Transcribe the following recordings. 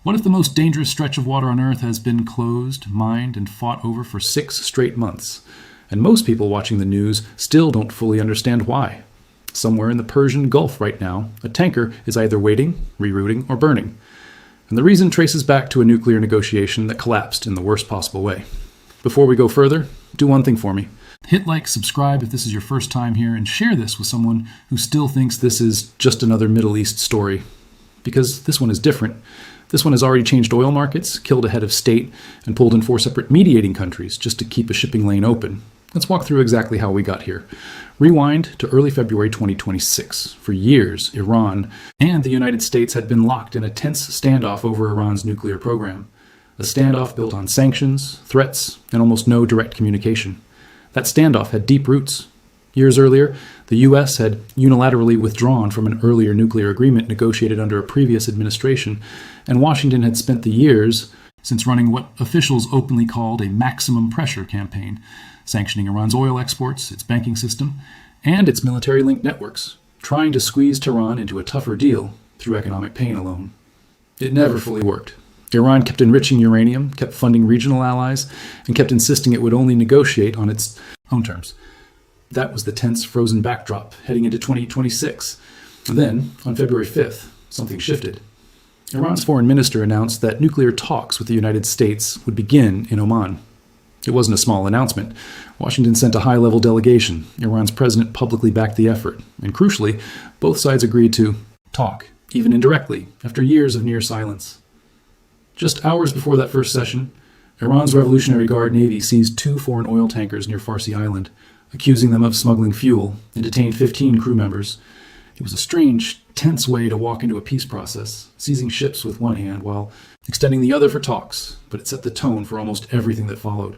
What if the most dangerous stretch of water on Earth has been closed, mined, and fought over for 6 straight months? And most people watching the news still don't fully understand why. Somewhere in the Persian Gulf right now, a tanker is either waiting, rerouting, or burning. And the reason traces back to a nuclear negotiation that collapsed in the worst possible way. Before we go further, do one thing for me. Hit like, subscribe if this is your first time here, and share this with someone who still thinks this is just another Middle East story. Because this one is different. This one has already changed oil markets, killed a head of state, and pulled in 4 separate mediating countries just to keep a shipping lane open. Let's walk through exactly how we got here. Rewind to early February 2026. For years, Iran and the United States had been locked in a tense standoff over Iran's nuclear program. A standoff built on sanctions, threats, and almost no direct communication. That standoff had deep roots. Years earlier, the U.S. had unilaterally withdrawn from an earlier nuclear agreement negotiated under a previous administration, and Washington had spent the years since running what officials openly called a maximum pressure campaign, sanctioning Iran's oil exports, its banking system, and its military-linked networks, trying to squeeze Tehran into a tougher deal through economic pain alone. It never fully worked. Iran kept enriching uranium, kept funding regional allies, and kept insisting it would only negotiate on its own terms. That was the tense, frozen backdrop heading into 2026. Then, on February 5th, something shifted. Iran's foreign minister announced that nuclear talks with the United States would begin in Oman. It wasn't a small announcement. Washington sent a high-level delegation. Iran's president publicly backed the effort. And crucially, both sides agreed to talk, even indirectly, after years of near silence. Just hours before that first session, Iran's Revolutionary Guard Navy seized 2 foreign oil tankers near Farsi Island, accusing them of smuggling fuel, and detained 15 crew members. It was a strange, tense way to walk into a peace process, seizing ships with one hand while extending the other for talks, but it set the tone for almost everything that followed.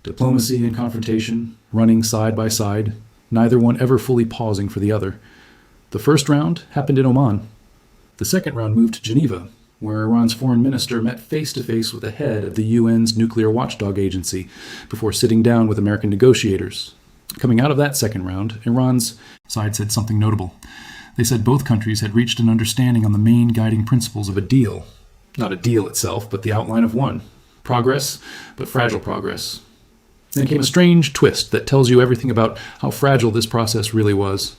Diplomacy and confrontation, running side by side, neither one ever fully pausing for the other. The first round happened in Oman. The second round moved to Geneva, where Iran's foreign minister met face-to-face with the head of the UN's nuclear watchdog agency before sitting down with American negotiators. Coming out of that second round, Iran's side said something notable. They said both countries had reached an understanding on the main guiding principles of a deal. Not a deal itself, but the outline of one. Progress, but fragile progress. Then came a strange twist that tells you everything about how fragile this process really was.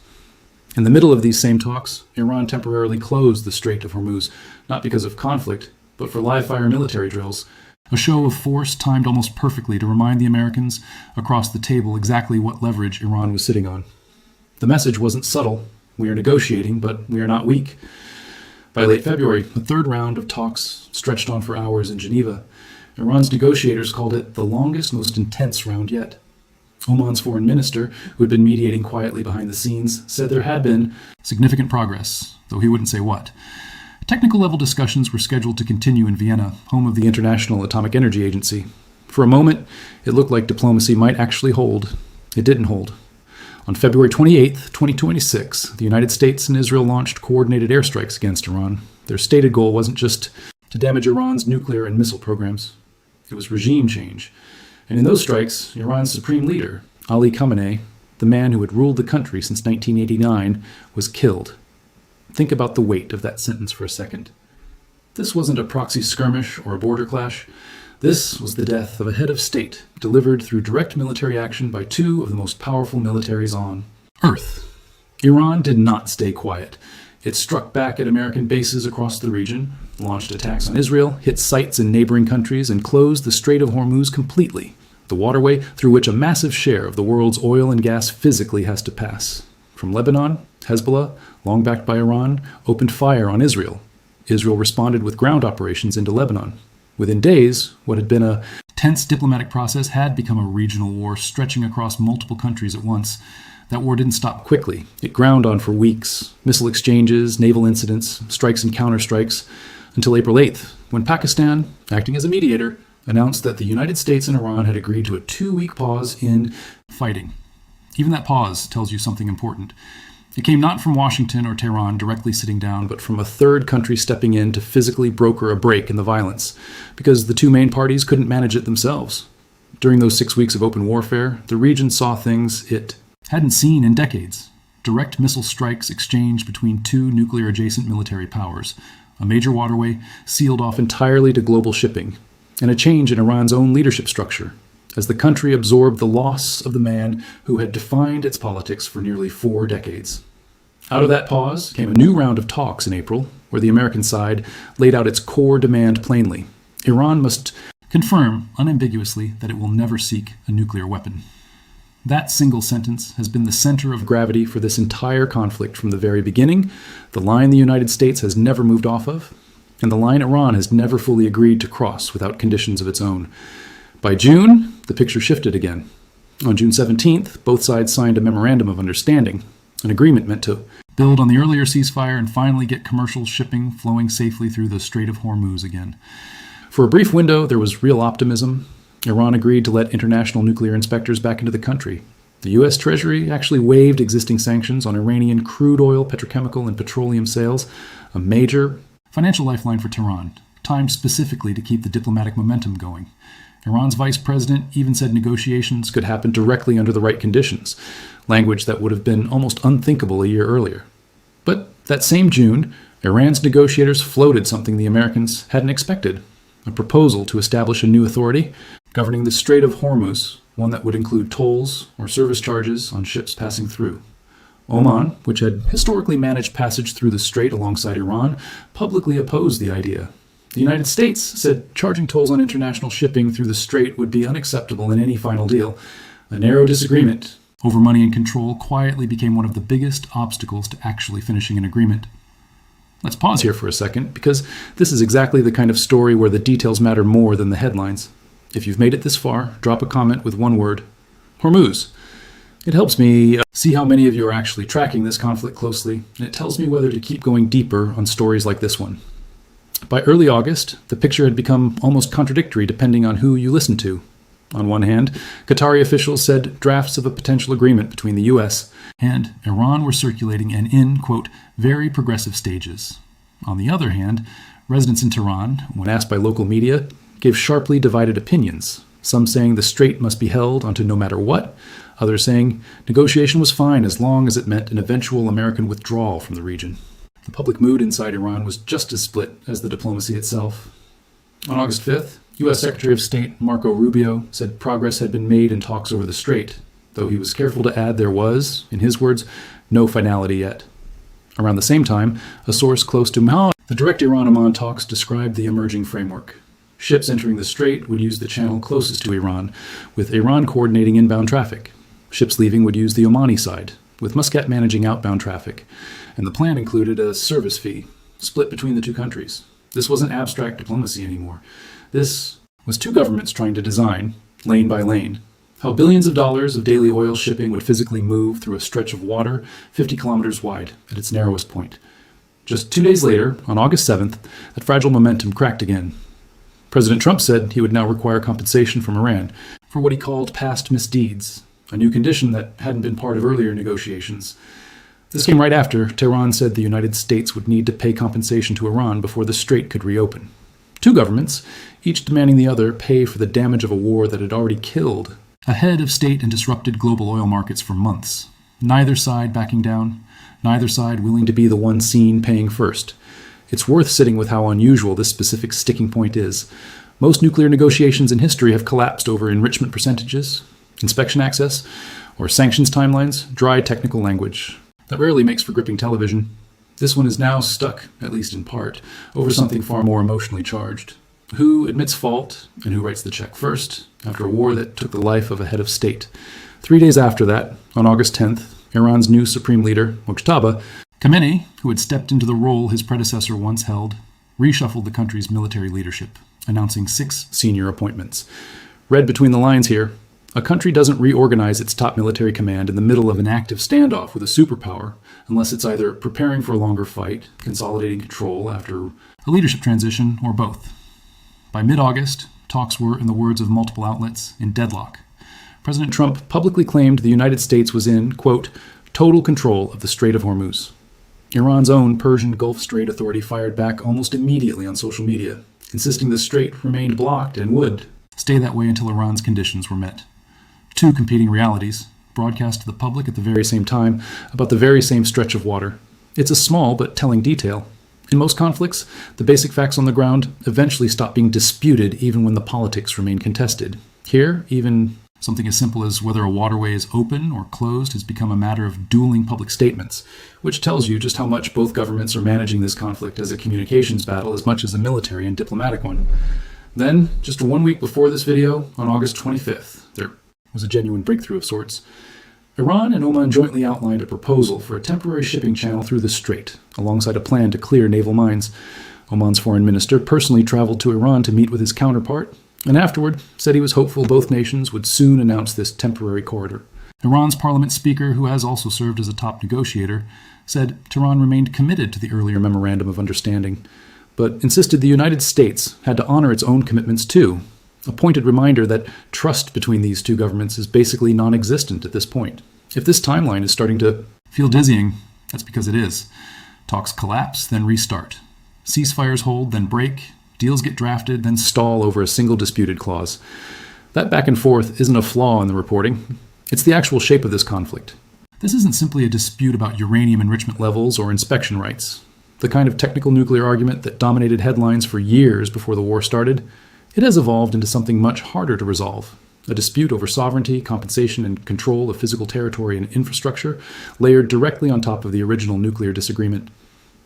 In the middle of these same talks, Iran temporarily closed the Strait of Hormuz, not because of conflict, but for live-fire military drills. A show of force timed almost perfectly to remind the Americans across the table exactly what leverage Iran was sitting on. The message wasn't subtle. We are negotiating, but we are not weak. By late February, a third round of talks stretched on for hours in Geneva. Iran's negotiators called it the longest, most intense round yet. Oman's foreign minister, who had been mediating quietly behind the scenes, said there had been significant progress, though he wouldn't say what. Technical level discussions were scheduled to continue in Vienna, home of the International Atomic Energy Agency. For a moment, it looked like diplomacy might actually hold. It didn't hold. On February 28, 2026, the United States and Israel launched coordinated airstrikes against Iran. Their stated goal wasn't just to damage Iran's nuclear and missile programs. It was regime change. And in those strikes, Iran's supreme leader, Ali Khamenei, the man who had ruled the country since 1989, was killed. Think about the weight of that sentence for a second. This wasn't a proxy skirmish or a border clash. This was the death of a head of state, delivered through direct military action by 2 of the most powerful militaries on Earth. Iran did not stay quiet. It struck back at American bases across the region, launched attacks on Israel, hit sites in neighboring countries, and closed the Strait of Hormuz completely, the waterway through which a massive share of the world's oil and gas physically has to pass. From Lebanon, Hezbollah, long backed by Iran, opened fire on Israel. Israel responded with ground operations into Lebanon. Within days, what had been a tense diplomatic process had become a regional war stretching across multiple countries at once. That war didn't stop quickly. It ground on for weeks. Missile exchanges, naval incidents, strikes and counterstrikes, until April 8th, when Pakistan, acting as a mediator, announced that the United States and Iran had agreed to a 2-week pause in fighting. Even that pause tells you something important. It came not from Washington or Tehran directly sitting down, but from a third country stepping in to physically broker a break in the violence, because the 2 main parties couldn't manage it themselves. During those 6 weeks of open warfare, the region saw things it hadn't seen in decades. Direct missile strikes exchanged between 2 nuclear-adjacent military powers, a major waterway sealed off entirely to global shipping, and a change in Iran's own leadership structure, as the country absorbed the loss of the man who had defined its politics for nearly 4 decades. Out of that pause came a new round of talks in April, where the American side laid out its core demand plainly. Iran must confirm unambiguously that it will never seek a nuclear weapon. That single sentence has been the center of gravity for this entire conflict from the very beginning, the line the United States has never moved off of, and the line Iran has never fully agreed to cross without conditions of its own. By June, the picture shifted again. On June 17th, both sides signed a memorandum of understanding, an agreement meant to build on the earlier ceasefire and finally get commercial shipping flowing safely through the Strait of Hormuz again. For a brief window, there was real optimism. Iran agreed to let international nuclear inspectors back into the country. The U.S. Treasury actually waived existing sanctions on Iranian crude oil, petrochemical, and petroleum sales, a major financial lifeline for Tehran, timed specifically to keep the diplomatic momentum going. Iran's vice president even said negotiations could happen directly under the right conditions, language that would have been almost unthinkable a year earlier. But that same June, Iran's negotiators floated something the Americans hadn't expected, a proposal to establish a new authority governing the Strait of Hormuz, one that would include tolls or service charges on ships passing through. Oman, which had historically managed passage through the strait alongside Iran, publicly opposed the idea. The United States said charging tolls on international shipping through the strait would be unacceptable in any final deal. A narrow disagreement over money and control quietly became one of the biggest obstacles to actually finishing an agreement. Let's pause here for a second, because this is exactly the kind of story where the details matter more than the headlines. If you've made it this far, drop a comment with one word: Hormuz. It helps me see how many of you are actually tracking this conflict closely, and it tells me whether to keep going deeper on stories like this one. By early August, the picture had become almost contradictory depending on who you listen to. On one hand, Qatari officials said drafts of a potential agreement between the U.S. and Iran were circulating and in, quote, very progressive stages. On the other hand, residents in Tehran, when asked by local media, gave sharply divided opinions, some saying the strait must be held onto no matter what, others saying negotiation was fine as long as it meant an eventual American withdrawal from the region. The public mood inside Iran was just as split as the diplomacy itself. On August 5th, U.S. Secretary of State Marco Rubio said progress had been made in talks over the strait, though he was careful to add there was, in his words, no finality yet. Around the same time, a source close to the direct Iran-Oman talks described the emerging framework. Ships entering the strait would use the channel closest to Iran, with Iran coordinating inbound traffic. Ships leaving would use the Omani side, with Muscat managing outbound traffic, and the plan included a service fee, split between the two countries. This wasn't abstract diplomacy anymore. This was two governments trying to design, lane by lane, how billions of dollars of daily oil shipping would physically move through a stretch of water 50 kilometers wide at its narrowest point. Just 2 days later, on August 7th, that fragile momentum cracked again. President Trump said he would now require compensation from Iran for what he called past misdeeds, a new condition that hadn't been part of earlier negotiations. This came right after Tehran said the United States would need to pay compensation to Iran before the strait could reopen. Two governments, each demanding the other pay for the damage of a war that had already killed a head of state and disrupted global oil markets for months. Neither side backing down, neither side willing to be the one seen paying first. It's worth sitting with how unusual this specific sticking point is. Most nuclear negotiations in history have collapsed over enrichment percentages, inspection access, or sanctions timelines, dry technical language that rarely makes for gripping television. This one is now stuck, at least in part, over something far more emotionally charged. Who admits fault and who writes the check first, after a war that took the life of a head of state? 3 days after that, on August 10th, Iran's new supreme leader, Mojtaba Khamenei, who had stepped into the role his predecessor once held, reshuffled the country's military leadership, announcing 6 senior appointments. Read between the lines here, a country doesn't reorganize its top military command in the middle of an active standoff with a superpower unless it's either preparing for a longer fight, consolidating control after a leadership transition, or both. By mid-August, talks were, in the words of multiple outlets, in deadlock. President Trump publicly claimed the United States was in, quote, total control of the Strait of Hormuz. Iran's own Persian Gulf Strait Authority fired back almost immediately on social media, insisting the strait remained blocked and would stay that way until Iran's conditions were met. Two competing realities, broadcast to the public at the very same time, about the very same stretch of water. It's a small but telling detail. In most conflicts, the basic facts on the ground eventually stop being disputed even when the politics remain contested. Here, even something as simple as whether a waterway is open or closed has become a matter of dueling public statements, which tells you just how much both governments are managing this conflict as a communications battle as much as a military and diplomatic one. Then, just 1 week before this video, on August 25th, there was a genuine breakthrough of sorts. Iran and Oman jointly outlined a proposal for a temporary shipping channel through the strait, alongside a plan to clear naval mines. Oman's foreign minister personally traveled to Iran to meet with his counterpart, and afterward said he was hopeful both nations would soon announce this temporary corridor. Iran's parliament speaker, who has also served as a top negotiator, said Tehran remained committed to the earlier memorandum of understanding, but insisted the United States had to honor its own commitments too, a pointed reminder that trust between these two governments is basically non-existent at this point. If this timeline is starting to feel dizzying, that's because it is. Talks collapse, then restart. Ceasefires hold, then break. Deals get drafted, then stall over a single disputed clause. That back and forth isn't a flaw in the reporting. It's the actual shape of this conflict. This isn't simply a dispute about uranium enrichment levels or inspection rights. The kind of technical nuclear argument that dominated headlines for years before the war started, it has evolved into something much harder to resolve. A dispute over sovereignty, compensation, and control of physical territory and infrastructure layered directly on top of the original nuclear disagreement.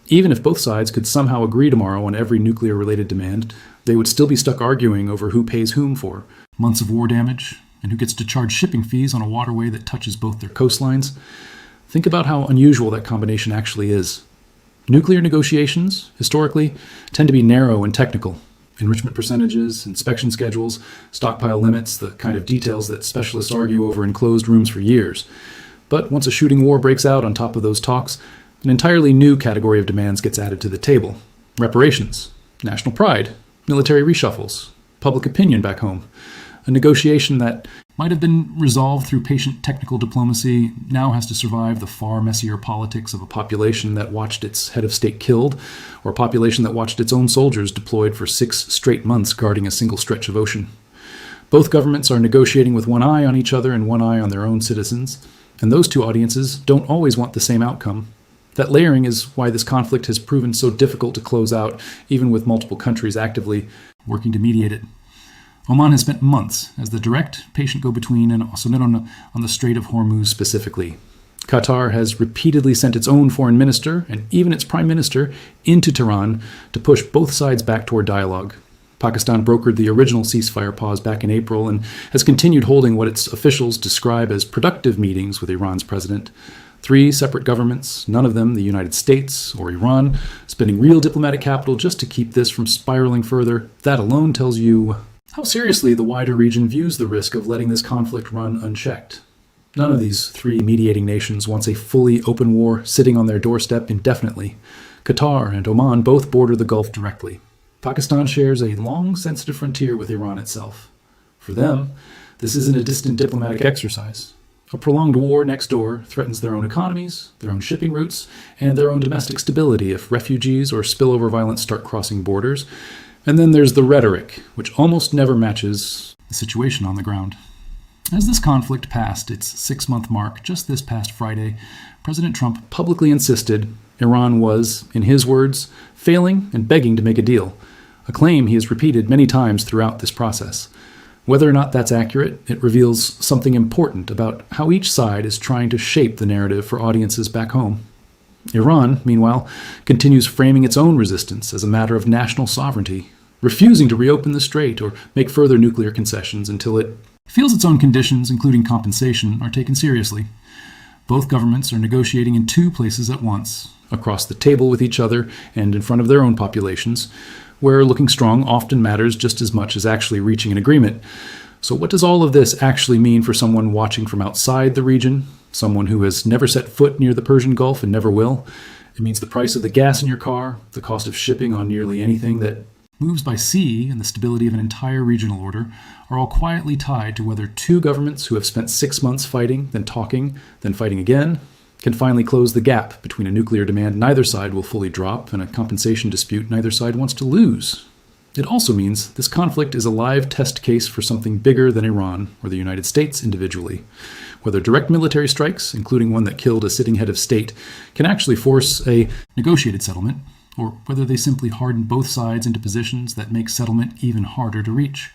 Even if both sides could somehow agree tomorrow on every nuclear-related demand, they would still be stuck arguing over who pays whom for months of war damage and who gets to charge shipping fees on a waterway that touches both their coastlines. Think about how unusual that combination actually is. Nuclear negotiations, historically, tend to be narrow and technical. Enrichment percentages, inspection schedules, stockpile limits, the kind of details that specialists argue over in closed rooms for years. But once a shooting war breaks out on top of those talks, an entirely new category of demands gets added to the table. Reparations, national pride, military reshuffles, public opinion back home. A negotiation that might have been resolved through patient technical diplomacy now has to survive the far messier politics of a population that watched its head of state killed, or a population that watched its own soldiers deployed for 6 straight months guarding a single stretch of ocean. Both governments are negotiating with one eye on each other and one eye on their own citizens, and those two audiences don't always want the same outcome. That layering is why this conflict has proven so difficult to close out, even with multiple countries actively working to mediate it. Oman has spent months as the direct patient go-between and also not on the Strait of Hormuz specifically. Qatar has repeatedly sent its own foreign minister and even its prime minister into Tehran to push both sides back toward dialogue. Pakistan brokered the original ceasefire pause back in April and has continued holding what its officials describe as productive meetings with Iran's president. 3 separate governments, none of them the United States or Iran, spending real diplomatic capital just to keep this from spiraling further. That alone tells you how seriously the wider region views the risk of letting this conflict run unchecked. None of these 3 mediating nations wants a fully open war sitting on their doorstep indefinitely. Qatar and Oman both border the Gulf directly. Pakistan shares a long, sensitive frontier with Iran itself. For them, this isn't a distant diplomatic exercise. A prolonged war next door threatens their own economies, their own shipping routes, and their own domestic stability if refugees or spillover violence start crossing borders. And then there's the rhetoric, which almost never matches the situation on the ground. As this conflict passed its 6-month mark just this past Friday, President Trump publicly insisted Iran was, in his words, failing and begging to make a deal, a claim he has repeated many times throughout this process. Whether or not that's accurate, it reveals something important about how each side is trying to shape the narrative for audiences back home. Iran, meanwhile, continues framing its own resistance as a matter of national sovereignty, refusing to reopen the strait or make further nuclear concessions until it feels its own conditions, including compensation, are taken seriously. Both governments are negotiating in 2 places at once, across the table with each other and in front of their own populations, where looking strong often matters just as much as actually reaching an agreement. So what does all of this actually mean for someone watching from outside the region, someone who has never set foot near the Persian Gulf and never will? It means the price of the gas in your car, the cost of shipping on nearly anything that moves by sea, and the stability of an entire regional order are all quietly tied to whether 2 governments who have spent 6 months fighting, then talking, then fighting again, can finally close the gap between a nuclear demand neither side will fully drop and a compensation dispute neither side wants to lose. It also means this conflict is a live test case for something bigger than Iran or the United States individually. Whether direct military strikes, including one that killed a sitting head of state, can actually force a negotiated settlement, or whether they simply harden both sides into positions that make settlement even harder to reach.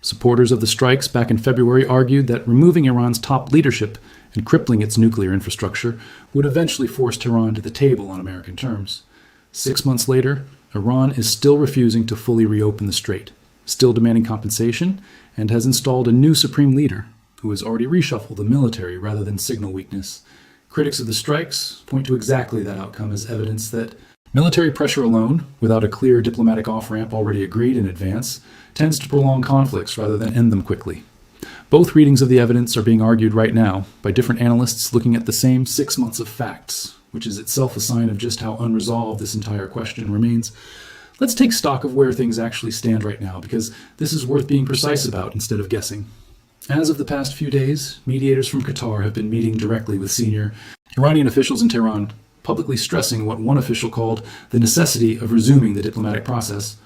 Supporters of the strikes back in February argued that removing Iran's top leadership and crippling its nuclear infrastructure would eventually force Tehran to the table on American terms. 6 months later, Iran is still refusing to fully reopen the strait, still demanding compensation, and has installed a new supreme leader who has already reshuffled the military rather than signal weakness. Critics of the strikes point to exactly that outcome as evidence that military pressure alone, without a clear diplomatic off-ramp already agreed in advance, tends to prolong conflicts rather than end them quickly. Both readings of the evidence are being argued right now by different analysts looking at the same 6 months of facts, which is itself a sign of just how unresolved this entire question remains. Let's take stock of where things actually stand right now, because this is worth being precise about instead of guessing. As of the past few days, mediators from Qatar have been meeting directly with senior Iranian officials in Tehran, publicly stressing what one official called the necessity of resuming the diplomatic process.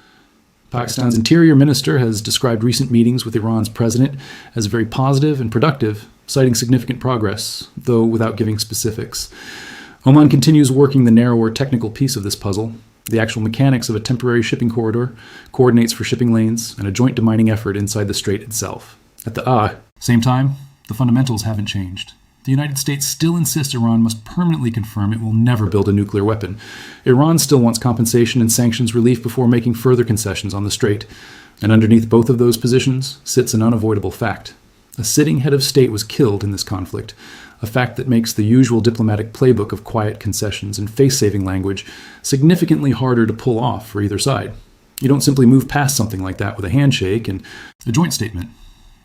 Pakistan's interior minister has described recent meetings with Iran's president as very positive and productive, citing significant progress, though without giving specifics. Oman continues working the narrower technical piece of this puzzle. The actual mechanics of a temporary shipping corridor, coordinates for shipping lanes, and a joint demining effort inside the strait itself. At the same time, the fundamentals haven't changed. The United States still insists Iran must permanently confirm it will never build a nuclear weapon. Iran still wants compensation and sanctions relief before making further concessions on the strait. And underneath both of those positions sits an unavoidable fact. A sitting head of state was killed in this conflict, a fact that makes the usual diplomatic playbook of quiet concessions and face-saving language significantly harder to pull off for either side. You don't simply move past something like that with a handshake and a joint statement.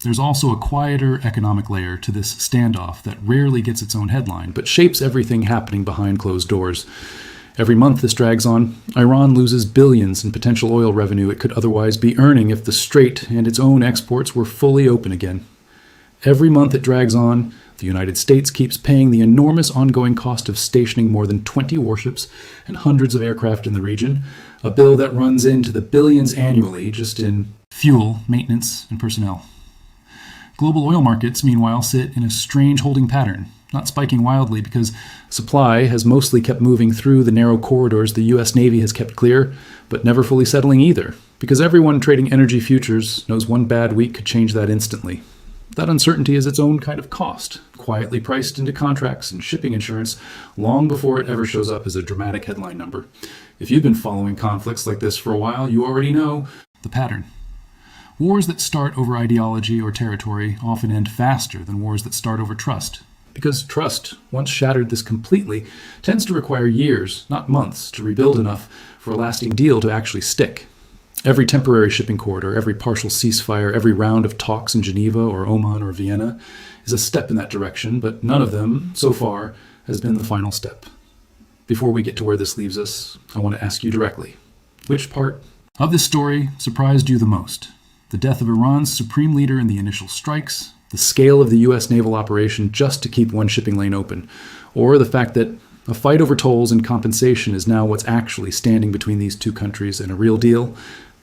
There's also a quieter economic layer to this standoff that rarely gets its own headline, but shapes everything happening behind closed doors. Every month this drags on, Iran loses billions in potential oil revenue it could otherwise be earning if the strait and its own exports were fully open again. Every month it drags on, the United States keeps paying the enormous ongoing cost of stationing more than 20 warships and hundreds of aircraft in the region, a bill that runs into the billions annually just in fuel, maintenance, and personnel. Global oil markets, meanwhile, sit in a strange holding pattern, not spiking wildly because supply has mostly kept moving through the narrow corridors the U.S. Navy has kept clear, but never fully settling either, because everyone trading energy futures knows one bad week could change that instantly. That uncertainty is its own kind of cost, quietly priced into contracts and shipping insurance long before it ever shows up as a dramatic headline number. If you've been following conflicts like this for a while, you already know the pattern. Wars that start over ideology or territory often end faster than wars that start over trust. Because trust, once shattered this completely, tends to require years, not months, to rebuild enough for a lasting deal to actually stick. Every temporary shipping corridor, every partial ceasefire, every round of talks in Geneva or Oman or Vienna is a step in that direction, but none of them, so far, has been the final step. Before we get to where this leaves us, I want to ask you directly, which part of this story surprised you the most? The death of Iran's supreme leader in the initial strikes, the scale of the U.S. naval operation just to keep one shipping lane open, or the fact that a fight over tolls and compensation is now what's actually standing between these two countries and a real deal?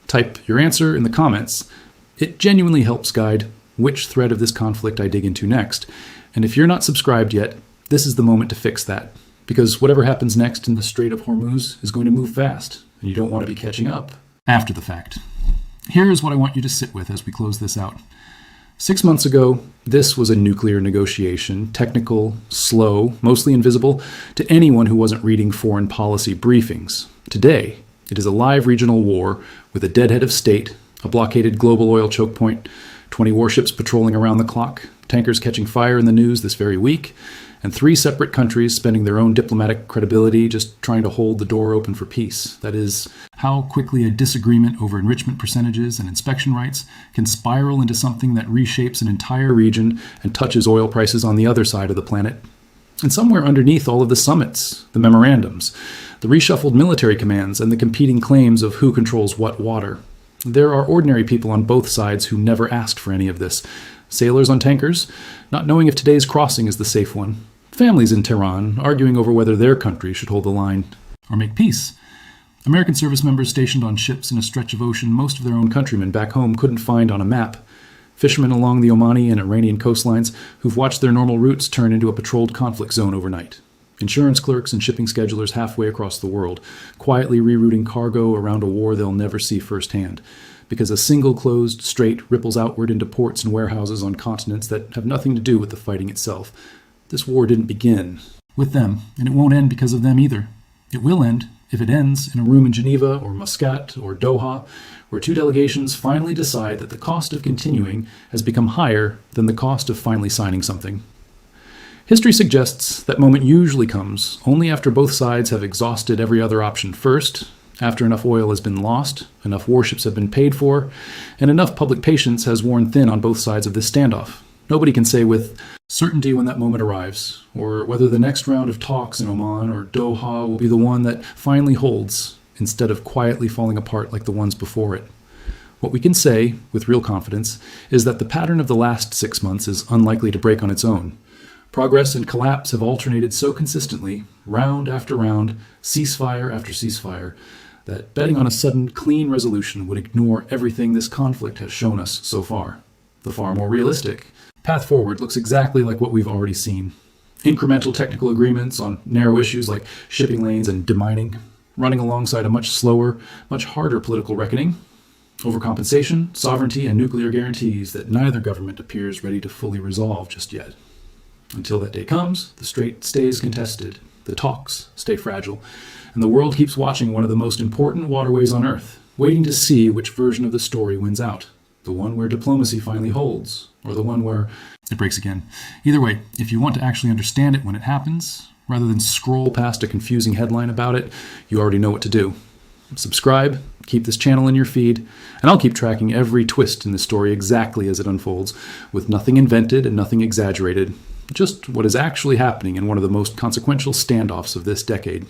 Type your answer in the comments. It genuinely helps guide which thread of this conflict I dig into next. And if you're not subscribed yet, this is the moment to fix that. Because whatever happens next in the Strait of Hormuz is going to move fast, and you don't want to be catching up after the fact. Here is what I want you to sit with as we close this out. 6 months ago, this was a nuclear negotiation, technical, slow, mostly invisible to anyone who wasn't reading foreign policy briefings. Today, it is a live regional war with a deadhead of state, a blockaded global oil choke point, 20 warships patrolling around the clock, tankers catching fire in the news this very week, and 3 separate countries spending their own diplomatic credibility just trying to hold the door open for peace. That is, how quickly a disagreement over enrichment percentages and inspection rights can spiral into something that reshapes an entire region and touches oil prices on the other side of the planet. And somewhere underneath all of the summits, the memorandums, the reshuffled military commands, and the competing claims of who controls what water, there are ordinary people on both sides who never asked for any of this. Sailors on tankers, not knowing if today's crossing is the safe one. Families in Tehran arguing over whether their country should hold the line or make peace. American service members stationed on ships in a stretch of ocean most of their own countrymen back home couldn't find on a map. Fishermen along the Omani and Iranian coastlines who've watched their normal routes turn into a patrolled conflict zone overnight. Insurance clerks and shipping schedulers halfway across the world, quietly rerouting cargo around a war they'll never see firsthand, because a single closed strait ripples outward into ports and warehouses on continents that have nothing to do with the fighting itself. This war didn't begin with them, and it won't end because of them either. It will end if it ends in a room in Geneva or Muscat or Doha, where two delegations finally decide that the cost of continuing has become higher than the cost of finally signing something. History suggests that moment usually comes only after both sides have exhausted every other option first, after enough oil has been lost, enough warships have been paid for, and enough public patience has worn thin on both sides of this standoff. Nobody can say with certainty when that moment arrives, or whether the next round of talks in Oman or Doha will be the one that finally holds, instead of quietly falling apart like the ones before it. What we can say, with real confidence, is that the pattern of the last 6 months is unlikely to break on its own. Progress and collapse have alternated so consistently, round after round, ceasefire after ceasefire, that betting on a sudden, clean resolution would ignore everything this conflict has shown us so far. The far more realistic path forward looks exactly like what we've already seen. Incremental technical agreements on narrow issues like shipping lanes and demining, running alongside a much slower, much harder political reckoning. Overcompensation, sovereignty, and nuclear guarantees that neither government appears ready to fully resolve just yet. Until that day comes, the strait stays contested, the talks stay fragile, and the world keeps watching one of the most important waterways on Earth, waiting to see which version of the story wins out. The one where diplomacy finally holds, or the one where it breaks again. Either way, if you want to actually understand it when it happens, rather than scroll past a confusing headline about it, you already know what to do. Subscribe, keep this channel in your feed, and I'll keep tracking every twist in the story exactly as it unfolds, with nothing invented and nothing exaggerated, just what is actually happening in one of the most consequential standoffs of this decade.